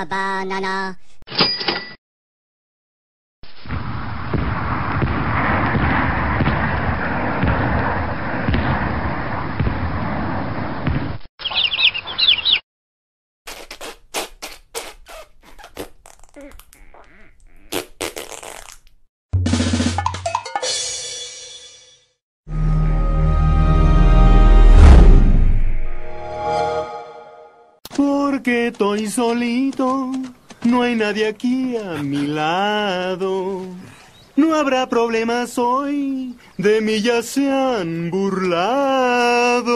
banana. Porque estoy solito, no hay nadie aquí a mi lado. No habrá problemas hoy, de mí ya se han burlado.